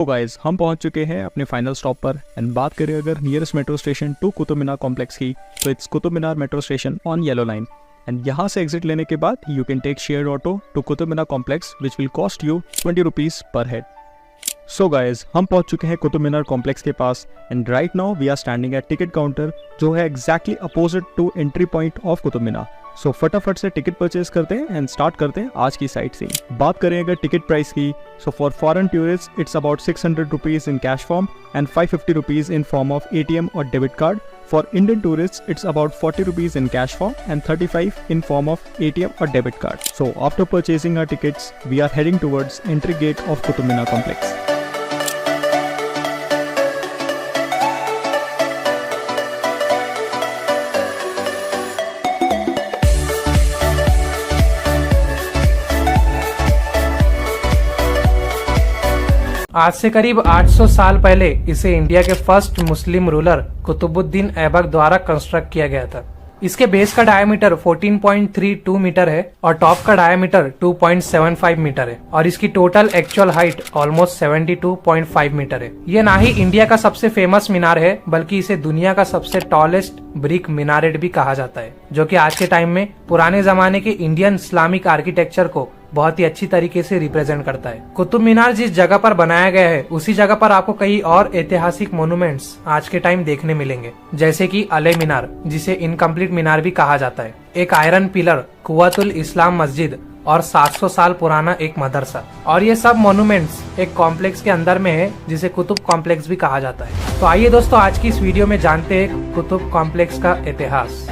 तो गाइज हम पहुंच चुके हैं अपने फाइनल स्टॉप पर एंड बात करें अगर nearest metro station to Qutub Minar complex की तो it's Qutub Minar metro station on yellow line and यहाँ से एग्जिट लेने के बाद you can take share auto to Qutub Minar complex which will cost you 20 rupees per head. So guys हम पहुंच चुके हैं कुतुब मीनार कॉम्प्लेक्स के पास and right now we are standing at ticket counter जो है exactly opposite to entry point of Qutub Minar. सो फटाफट से टिकट परचेज करते हैं एंड स्टार्ट करते हैं आज की साइट सीइंग। बात करें अगर टिकट प्राइस की so for foreign tourist it's about 600 rupees in cash form and 550 rupees in form of ATM और debit card. For Indian tourists, it's about 40 rupees in cash form and 35 in form of ATM or debit card. So after purchasing our tickets, we are heading towards entry gate of Qutub Minar complex. आज से करीब 800 साल पहले इसे India के first Muslim ruler Qutbuddin Aibak द्वारा construct किया गया था। इसके बेस का डायमीटर 14.32 मीटर है और टॉप का डायमीटर 2.75 मीटर है और इसकी total actual height almost 72.5 metre है। ये ना ही इंडिया का सबसे फेमस मीनार है बल्कि इसे दुनिया का सबसे टॉलेस्ट ब्रिक मिनारेट भी कहा जाता है, जो कि आज के टाइम में पुराने जमाने के इंडियन इस्लामिक आर्किटेक्चर को बहुत ही अच्छी तरीके से रिप्रेजेंट करता है। कुतुब मीनार जिस जगह पर बनाया गया है उसी जगह पर आपको कई और ऐतिहासिक मोन्यूमेंट्स आज के टाइम देखने मिलेंगे, जैसे कि अले मीनार जिसे इनकम्प्लीट मीनार भी कहा जाता है, एक आयरन पिलर, कुव्वतुल इस्लाम मस्जिद और 700 साल पुराना एक मदरसा। और ये सब मोन्यूमेंट्स एक कॉम्प्लेक्स के अंदर में है जिसे कुतुब कॉम्प्लेक्स भी कहा जाता है। तो आइए दोस्तों आज की इस वीडियो में जानते हैं कुतुब कॉम्प्लेक्स का इतिहास।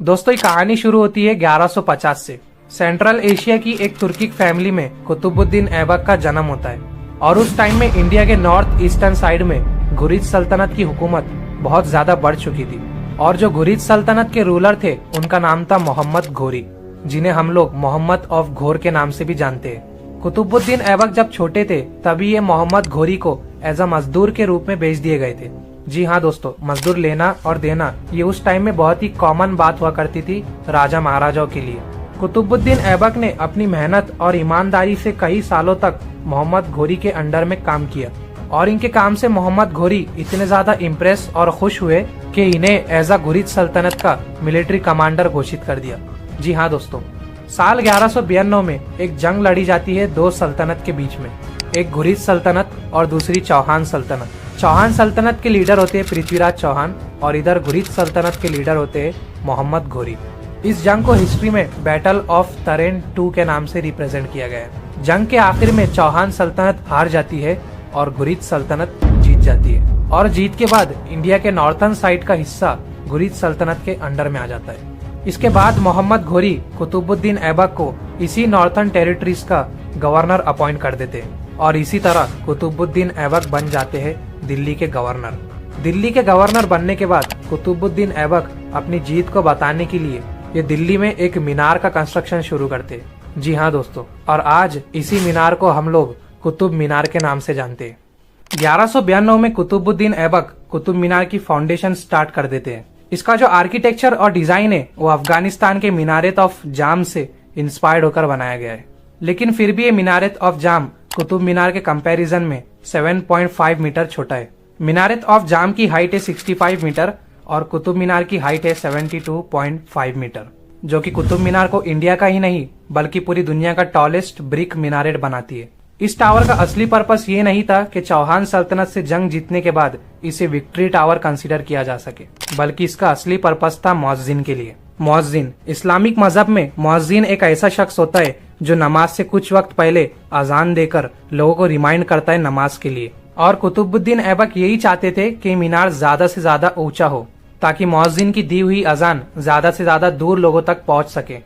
दोस्तों ये कहानी शुरू होती है 1150 से। सेंट्रल एशिया की एक तुर्किक फैमिली में कुतुबुद्दीन ऐबक का जन्म होता है और उस टाइम में इंडिया के नॉर्थ ईस्टर्न साइड में घुरिद सल्तनत की हुकूमत बहुत ज्यादा बढ़ चुकी थी और जो घुरिद सल्तनत के रूलर थे उनका नाम था मोहम्मद घोरी, जिन्हें हम लोग मोहम्मद ऑफ घोर के नाम से भी जानते हैं। कुतुबुद्दीन ऐबक जब छोटे थे तभी ये मोहम्मद घोरी को एज अ मजदूर के रूप में बेच दिए गए थे। जी हाँ दोस्तों, मजदूर लेना और देना ये उस टाइम में बहुत ही कॉमन बात हुआ करती थी राजा महाराजाओं के लिए। कुतुबुद्दीन ऐबक ने अपनी मेहनत और ईमानदारी से कई सालों तक मोहम्मद घोरी के अंडर में काम किया और इनके काम से मोहम्मद घोरी इतने ज्यादा इम्प्रेस और खुश हुए कि इन्हें एज अ घुरिद सल्तनत का मिलिट्री कमांडर घोषित कर दिया। जी हाँ दोस्तों, साल 1192 में एक जंग लड़ी जाती है दो सल्तनत के बीच में, एक घुरिद सल्तनत और दूसरी चौहान सल्तनत। चौहान सल्तनत के लीडर होते हैं पृथ्वीराज चौहान और इधर घुरिद सल्तनत के लीडर होते हैं मोहम्मद घोरी। इस जंग को हिस्ट्री में बैटल ऑफ तरेन 2 के नाम से रिप्रेजेंट किया गया है। जंग के आखिर में चौहान सल्तनत हार जाती है और घुरिद सल्तनत जीत जाती है और जीत के बाद इंडिया के नॉर्थर्न साइड का हिस्सा घुरिद सल्तनत के अंडर में आ जाता है। इसके बाद मोहम्मद घोरी कुतुबुद्दीन ऐबक को इसी नॉर्थर्न टेरिटरीज का गवर्नर अपॉइंट कर देते हैं और इसी तरह कुतुबुद्दीन ऐबक बन जाते हैं दिल्ली के गवर्नर। दिल्ली के गवर्नर बनने के बाद कुतुबुद्दीन ऐबक अपनी जीत को बताने के लिए ये दिल्ली में एक मीनार का कंस्ट्रक्शन शुरू करते हैं। जी हाँ दोस्तों, और आज इसी मीनार को हम लोग कुतुब मीनार के नाम से जानते हैं। 1192 में कुतुबुद्दीन ऐबक कुतुब मीनार की फाउंडेशन स्टार्ट कर देते हैं। इसका जो आर्किटेक्चर और डिजाइन है वो अफगानिस्तान के मीनारेत ऑफ जाम से इंस्पायर्ड होकर बनाया गया है, लेकिन फिर भी ये मीनारेत ऑफ जाम कुतुब मीनार के कंपैरिजन में 7.5 मीटर छोटा है। मीनारेत ऑफ जाम की हाइट है 65 मीटर और कुतुब मीनार की हाइट है 72.5 मीटर, जो कि कुतुब मीनार को इंडिया का ही नहीं बल्कि पूरी दुनिया का टॉलेस्ट ब्रिक मिनारेट बनाती है। इस टावर का असली पर्पस ये नहीं था कि चौहान सल्तनत से जंग जीतने के बाद इसे विक्ट्री टावर कंसीडर किया जा सके, बल्कि इसका असली पर्पस था मुअज्जिन के लिए। मुअज्जिन इस्लामिक मजहब में मुअज्जिन एक ऐसा शख्स होता है जो नमाज से कुछ वक्त पहले अजान देकर लोगों को रिमाइंड करता है नमाज के लिए। और कुतुबुद्दीन ऐबक यही चाहते थे कि मीनार ज्यादा से ज्यादा ऊंचा हो ताकि मुअज्जिन की दी हुई अजान ज्यादा से ज्यादा दूर लोगों तक पहुंच सके।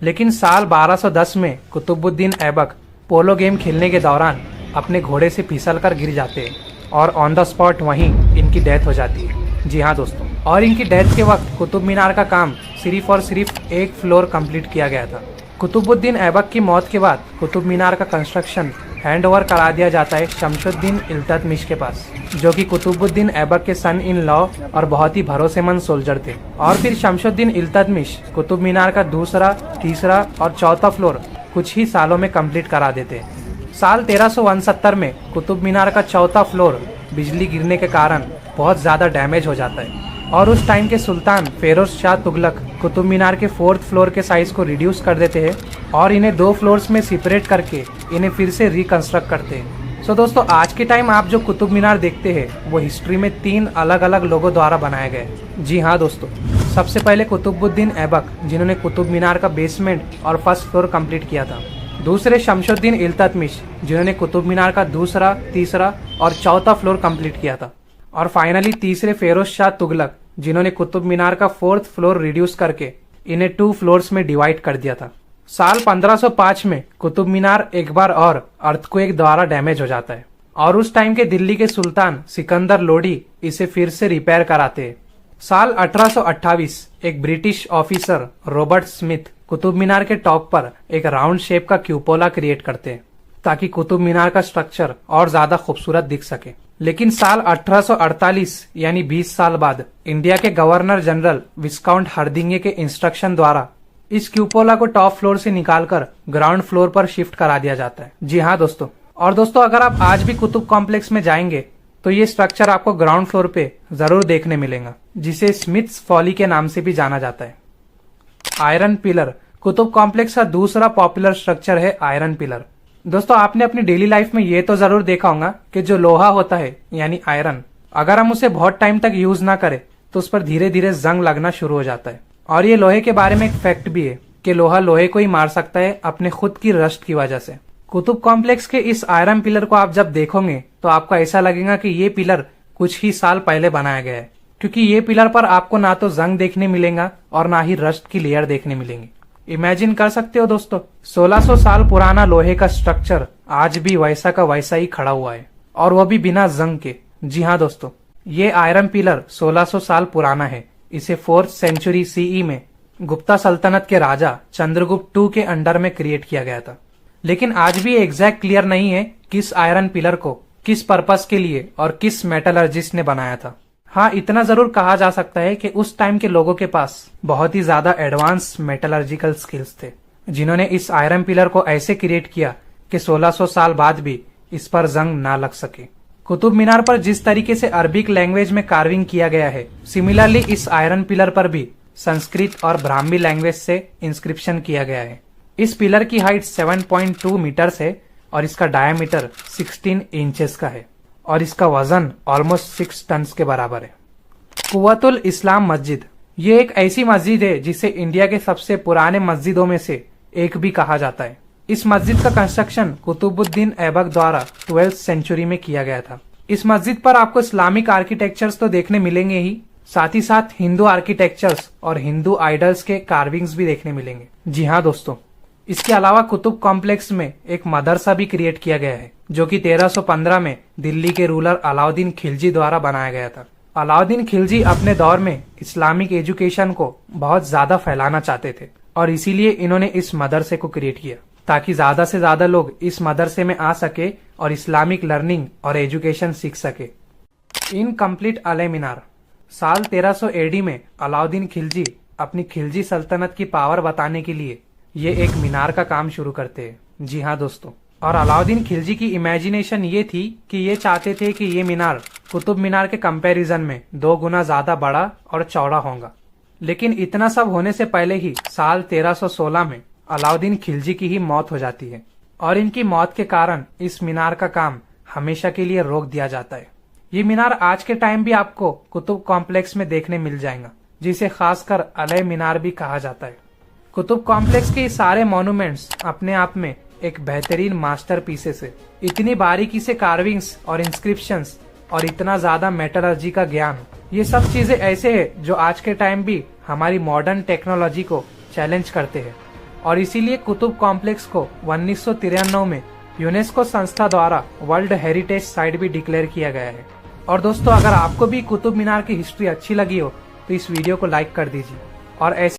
लेकिन साल 1210 में कुतुबुद्दीन ऐबक पोलो गेम खेलने के दौरान अपने घोड़े से फिसलकर गिर जाते हैं और ऑन द स्पॉट वहीं इनकी डेथ हो जाती है। जी हाँ दोस्तों, और इनकी डेथ के वक्त कुतुब मीनार का काम सिर्फ और सिर्फ एक फ्लोर कंप्लीट किया गया था। कुतुबुद्दीन ऐबक की मौत के बाद कुतुब मीनार का कंस्ट्रक्शन हैंड ओवर करा दिया जाता है शमशुद्दीन इल्तुतमिश के पास, जो कि कुतुबुद्दीन ऐबक के सन इन लॉ और बहुत ही भरोसेमंद सोल्जर थे। और फिर शमशुद्दीन इल्तुतमिश कुतुब मीनार का दूसरा, तीसरा और चौथा फ्लोर कुछ ही सालों में कंप्लीट करा देते हैं। साल 1369 में कुतुब मीनार का चौथा फ्लोर बिजली गिरने के कारण बहुत ज़्यादा डैमेज हो जाता है और उस टाइम के सुल्तान फेरोज शाह तुगलक कुतुब मीनार के फोर्थ फ्लोर के साइज को रिड्यूस कर देते हैं और इन्हें 2 फ्लोर्स में सेपरेट करके इन्हें फिर से रिकंस्ट्रक्ट करते हैं। सो दोस्तों, आज के टाइम आप जो कुतुब मीनार देखते हैं वो हिस्ट्री में 3 अलग अलग लोगों द्वारा बनाए गए। जी हाँ दोस्तों, सबसे पहले कुतुबुद्दीन ऐबक, जिन्होंने कुतुब मीनार का बेसमेंट और फर्स्ट फ्लोर कंप्लीट किया था। दूसरे शमशुद्दीन इल्तुतमिश, जिन्होंने कुतुब मीनार का दूसरा, तीसरा और चौथा फ्लोर कंप्लीट किया था। और फाइनली तीसरे फेरोज शाह तुगलक, जिन्होंने कुतुब मीनार का फोर्थ फ्लोर रिड्यूस करके इन्हें 2 फ्लोर्स में डिवाइड कर दिया था। साल 1505 में कुतुब मीनार एक बार और अर्थक्वेक द्वारा डैमेज हो जाता है और उस टाइम के दिल्ली के सुल्तान सिकंदर लोडी इसे फिर से रिपेयर कराते हैं। साल 1828 एक British officer Robert Smith Qutub Minar के टॉप पर एक राउंड शेप का क्यूपोला क्रिएट करते हैं ताकि कुतुब मीनार का स्ट्रक्चर और ज्यादा खूबसूरत दिख सके। लेकिन साल 1848 यानी 20 साल बाद इंडिया के गवर्नर जनरल विस्काउंट हरदिंगे के इंस्ट्रक्शन द्वारा इस क्यूपोला को टॉप फ्लोर से निकालकर ग्राउंड फ्लोर पर शिफ्ट करा दिया जाता है। जी हाँ दोस्तों, और दोस्तों अगर आप आज भी कुतुब कॉम्प्लेक्स में जाएंगे तो ये स्ट्रक्चर आपको ग्राउंड फ्लोर पे जरूर देखने मिलेगा, जिसे स्मिथ्स फॉली के नाम से भी जाना जाता है। आयरन पिलर कुतुब कॉम्प्लेक्स का दूसरा पॉपुलर स्ट्रक्चर है आयरन पिलर। दोस्तों, आपने अपनी डेली लाइफ में ये तो जरूर देखा होगा कि जो लोहा होता है यानी आयरन, अगर हम उसे बहुत टाइम तक यूज ना करें तो उस पर धीरे धीरे जंग लगना शुरू हो जाता है। और ये लोहे के बारे में एक फैक्ट भी है कि लोहा लोहे को ही मार सकता है अपने खुद की रस्ट की वजह से। कुतुब कॉम्प्लेक्स के इस आयरन पिलर को आप जब देखोगे तो आपको ऐसा लगेगा कि ये पिलर कुछ ही साल पहले बनाया गया है, क्योंकि ये पिलर पर आपको ना तो जंग देखने मिलेगा और ना ही रस्ट की लेयर देखने मिलेंगी। इमेजिन कर सकते हो दोस्तों, 1600 साल पुराना लोहे का स्ट्रक्चर आज भी वैसा का वैसा ही खड़ा हुआ है और वो भी बिना जंग के। जी हाँ दोस्तों, ये आयरन पिलर 1600 साल पुराना है। इसे 4th सेंचुरी सीई में गुप्ता सल्तनत के राजा चंद्रगुप्त II के अंडर में क्रिएट किया गया था। लेकिन आज भी एग्जैक्ट क्लियर नहीं है किस आयरन पिलर को किस पर्पस के लिए और किस मेटलर्जिस्ट ने बनाया था। हाँ, इतना जरूर कहा जा सकता है कि उस टाइम के लोगों के पास बहुत ही ज्यादा एडवांस मेटलर्जिकल स्किल्स थे, जिन्होंने इस आयरन पिलर को ऐसे क्रिएट किया कि 1600 साल बाद भी इस पर जंग ना लग सके। कुतुब मीनार पर जिस तरीके से अरबिक लैंग्वेज में कार्विंग किया गया है, सिमिलरली इस आयरन पिलर पर भी संस्कृत और ब्राह्मी लैंग्वेज से इंस्क्रिप्शन किया गया है। इस पिलर की हाइट 7.2 मीटर्स है और इसका डायमीटर 16 इंचेस का है और इसका वजन ऑलमोस्ट 6 टन के बराबर है। कुव्वतुल इस्लाम मस्जिद, ये एक ऐसी मस्जिद है जिसे इंडिया के सबसे पुराने मस्जिदों में से एक भी कहा जाता है। इस मस्जिद का कंस्ट्रक्शन कुतुबुद्दीन ऐबक द्वारा 12th सेंचुरी में किया गया था। इस मस्जिद पर आपको इस्लामिक आर्किटेक्चर्स तो देखने मिलेंगे ही, साथ ही साथ हिंदू आर्किटेक्चर्स और हिंदू आइडल्स के कार्विंग्स भी देखने मिलेंगे। जी हाँ दोस्तों, इसके अलावा कुतुब कॉम्प्लेक्स में एक मदरसा भी क्रिएट किया गया है, जो कि 1315 में दिल्ली के रूलर अलाउद्दीन खिलजी द्वारा बनाया गया था। अलाउद्दीन खिलजी अपने दौर में इस्लामिक एजुकेशन को बहुत ज्यादा फैलाना चाहते थे और इसीलिए इन्होंने इस मदरसे को क्रिएट किया ताकि ज्यादा से ज्यादा लोग इस मदरसे में आ सके और इस्लामिक लर्निंग और एजुकेशन सीख सके। इनकम्प्लीट अले मीनार, साल 1300 AD में अलाउद्दीन खिलजी अपनी खिलजी सल्तनत की पावर बताने के लिए ये एक मीनार का काम शुरू करते हैं। जी हाँ दोस्तों, और अलाउद्दीन खिलजी की इमेजिनेशन ये थी कि ये चाहते थे कि ये मीनार कुतुब मीनार के कंपैरिजन में 2 गुना ज्यादा बड़ा और चौड़ा होगा। लेकिन इतना सब होने से पहले ही साल 1316 में अलाउद्दीन खिलजी की ही मौत हो जाती है और इनकी मौत के कारण इस मीनार का काम हमेशा के लिए रोक दिया जाता है। ये मीनार आज के टाइम भी आपको कुतुब कॉम्प्लेक्स में देखने मिल जाएगा, जिसे खासकर अले मीनार भी कहा जाता है। कुतुब कॉम्प्लेक्स के सारे मॉन्यूमेंट्स अपने आप में एक बेहतरीन मास्टरपीसेस है। इतनी बारीकी से कार्विंग्स और इंस्क्रिप्शंस और इतना ज्यादा मेटलर्जी का ज्ञान, ये सब चीजें ऐसे है जो आज के टाइम भी हमारी मॉडर्न टेक्नोलॉजी को चैलेंज करते हैं और इसीलिए कुतुब कॉम्प्लेक्स को 1993 में यूनेस्को संस्था द्वारा वर्ल्ड हेरिटेज साइट भी डिक्लेयर किया गया है। और दोस्तों, अगर आपको भी कुतुब मीनार की हिस्ट्री अच्छी लगी हो तो इस वीडियो को लाइक कर दीजिए और ऐसे